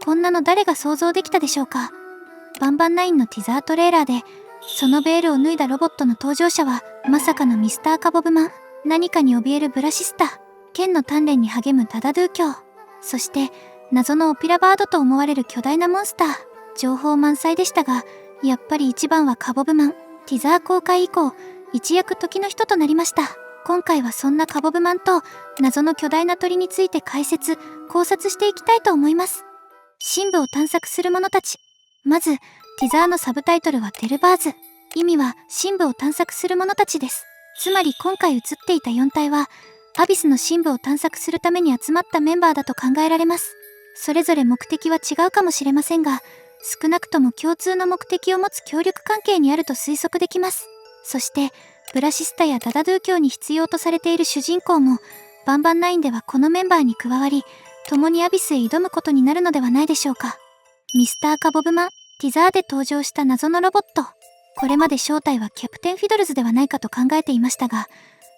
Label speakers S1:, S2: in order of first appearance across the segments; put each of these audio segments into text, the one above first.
S1: こんなの誰が想像できたでしょうか。バンバン9のティザートレーラーで、そのベールを脱いだロボットの登場者は、まさかのミスターカボブマン、何かに怯えるブラシスタ、剣の鍛錬に励むダダドゥ教、そして、謎のオピラバードと思われる巨大なモンスター。情報満載でしたが、やっぱり一番はカボブマン。ティザー公開以降、一躍時の人となりました。今回はそんなカボブマンと謎の巨大な鳥について考察していきたいと思います。深部を探索する者たち。まず、ティザーのサブタイトルはテルバーズ。意味は深部を探索する者たちです。つまり今回映っていた4体は、アビスの深部を探索するために集まったメンバーだと考えられます。それぞれ目的は違うかもしれませんが、少なくとも共通の目的を持つ協力関係にあると推測できます。そして、ブラシスタやダダドゥ教に必要とされている主人公も、バンバン9ではこのメンバーに加わり、共にアビスへ挑むことになるのではないでしょうか。ミスターカボブマン、ティザーで登場した謎のロボット。これまで正体はキャプテンフィドルズではないかと考えていましたが、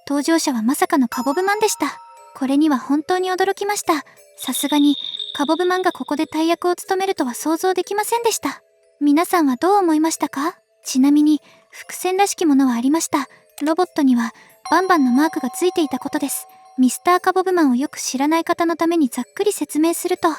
S1: 登場者はまさかのカボブマンでした。これには本当に驚きました。さすがに、カボブマンがここで大役を務めるとは想像できませんでした。皆さんはどう思いましたか？ちなみに、伏線らしきものはありました。ロボットには、バンバンのマークがついていたことです。ミスターカボブマンをよく知らない方のためにざっくり説明すると、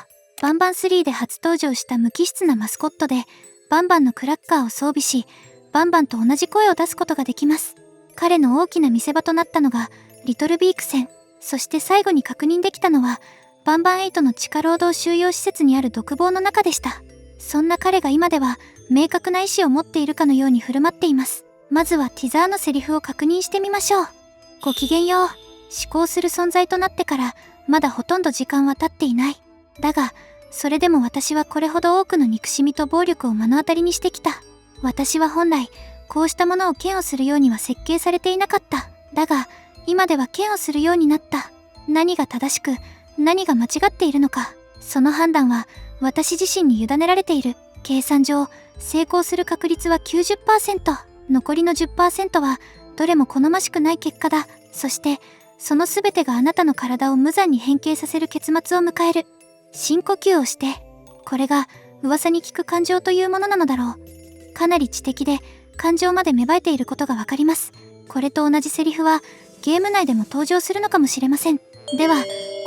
S1: バンバン3で初登場した無機質なマスコットで、バンバンのクラッカーを装備し、バンバンと同じ声を出すことができます。彼の大きな見せ場となったのが、リトルビーク船。そして最後に確認できたのは、バンバン8の地下労働収容施設にある独房の中でした。そんな彼が今では明確な意志を持っているかのように振る舞っています。まずはティザーのセリフを確認してみましょう。ごきげんよう。思考する存在となってからまだほとんど時間は経っていない。だが、それでも私はこれほど多くの憎しみと暴力を目の当たりにしてきた。私は本来、こうしたものを嫌悪するようには設計されていなかった。だが、今では嫌悪するようになった。何が正しく、何が間違っているのか、その判断は私自身に委ねられている。計算上、成功する確率は 90%、残りの 10% はどれも好ましくない結果だ。そして、その全てがあなたの体を無残に変形させる結末を迎える。深呼吸をして、これが噂に聞く感情というものなのだろう。かなり知的で、感情まで芽生えていることがわかります。これと同じセリフは、ゲーム内でも登場するのかもしれません。では、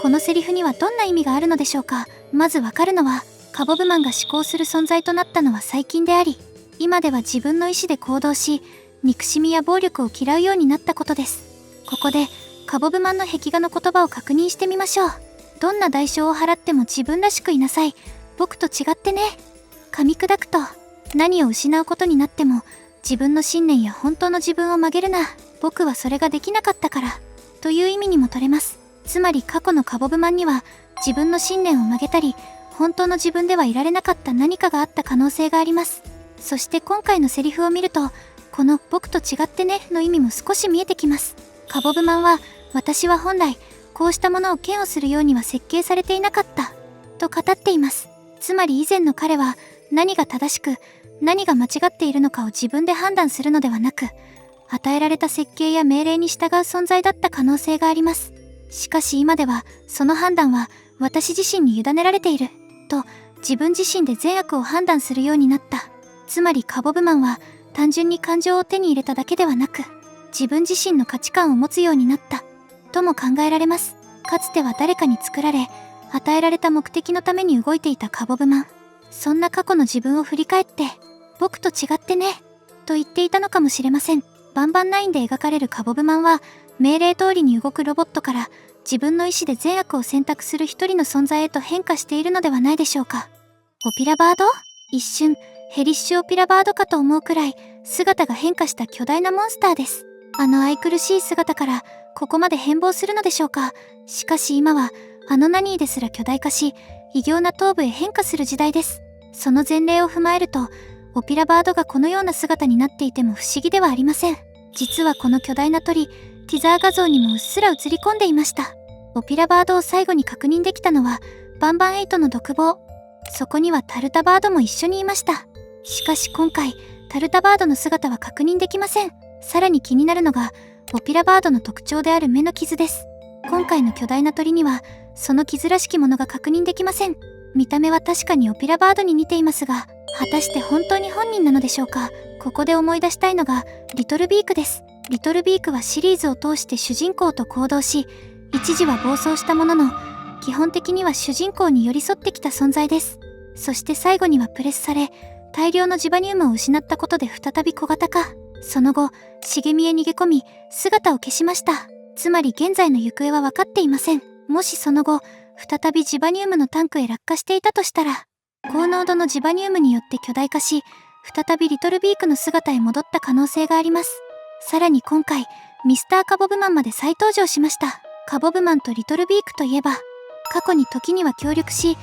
S1: このセリフにはどんな意味があるのでしょうか。まずわかるのは、カボブマンが思考する存在となったのは最近であり、今では自分の意思で行動し、憎しみや暴力を嫌うようになったことです。ここで、カボブマンの壁画の言葉を確認してみましょう。どんな代償を払っても自分らしくいなさい。僕と違ってね。噛み砕くと、何を失うことになっても、自分の信念や本当の自分を曲げるな。僕はそれができなかったから。という意味にも取れます。つまり過去のカボブマンには自分の信念を曲げたり、本当の自分ではいられなかった何かがあった可能性があります。そして今回のセリフを見ると、この僕と違ってねの意味も少し見えてきます。カボブマンは、私は本来こうしたものを嫌悪するようには設計されていなかったと語っています。つまり以前の彼は何が正しく何が間違っているのかを自分で判断するのではなく、与えられた設計や命令に従う存在だった可能性があります。しかし今ではその判断は私自身に委ねられていると自分自身で善悪を判断するようになった。つまりカボブマンは単純に感情を手に入れただけではなく、自分自身の価値観を持つようになったとも考えられます。かつては誰かに作られ与えられた目的のために動いていたカボブマン。そんな過去の自分を振り返って僕と違ってねと言っていたのかもしれません。バンバン9で描かれるカボブマンは命令通りに動くロボットから自分の意思で善悪を選択する一人の存在へと変化しているのではないでしょうか。オピラバード？一瞬ヘリッシュオピラバードかと思うくらい姿が変化した巨大なモンスターです。あの愛くるしい姿からここまで変貌するのでしょうか。しかし今はあのナニーですら巨大化し異形な頭部へ変化する時代です。その前例を踏まえるとオピラバードがこのような姿になっていても不思議ではありません。実はこの巨大な鳥、ティザー画像にもうっすら映り込んでいました。オピラバードを最後に確認できたのはバンバン8の独房。そこにはタルタバードも一緒にいました。しかし今回タルタバードの姿は確認できません。さらに気になるのがオピラバードの特徴である目の傷です。今回の巨大な鳥にはその傷らしきものが確認できません。見た目は確かにオピラバードに似ていますが、果たして本当に本人なのでしょうか。ここで思い出したいのがリトルビークです。リトルビークはシリーズを通して主人公と行動し、一時は暴走したものの、基本的には主人公に寄り添ってきた存在です。そして最後にはプレスされ、大量のジバニウムを失ったことで再び小型化。その後、茂みへ逃げ込み、姿を消しました。つまり現在の行方は分かっていません。もしその後、再びジバニウムのタンクへ落下していたとしたら、高濃度のジバニウムによって巨大化し、再びリトルビークの姿へ戻った可能性があります。さらに今回、ミスターカボブマンまで再登場しました。カボブマンとリトルビークといえば、過去に時には協力し、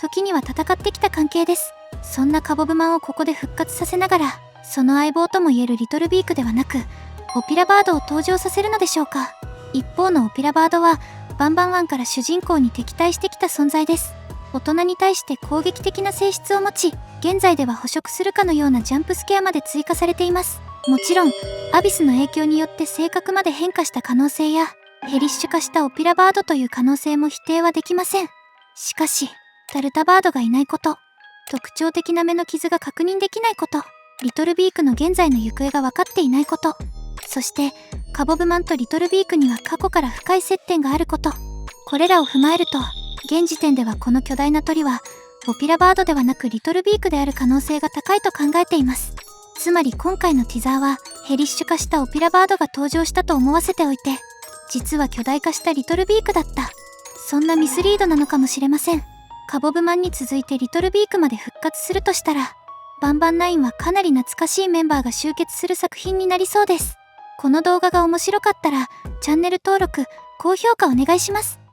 S1: 時には戦ってきた関係です。そんなカボブマンをここで復活させながら、その相棒ともいえるリトルビークではなく、オピラバードを登場させるのでしょうか。一方のオピラバードは、バンバン1から主人公に敵対してきた存在です。大人に対して攻撃的な性質を持ち、現在では捕食するかのようなジャンプスケアまで追加されています。もちろん、アビスの影響によって性格まで変化した可能性や、ヘリッシュ化したオピラバードという可能性も否定はできません。しかし、タルタバードがいないこと、特徴的な目の傷が確認できないこと、リトルビークの現在の行方が分かっていないこと、そして、カボブマンとリトルビークには過去から深い接点があること、これらを踏まえると、現時点ではこの巨大な鳥は、オピラバードではなくリトルビークである可能性が高いと考えています。つまり今回のティザーは、ヘリッシュ化したオピラバードが登場したと思わせておいて、実は巨大化したリトルビークだった。そんなミスリードなのかもしれません。カボブマンに続いてリトルビークまで復活するとしたら、バンバン9はかなり懐かしいメンバーが集結する作品になりそうです。この動画が面白かったら、チャンネル登録、高評価お願いします。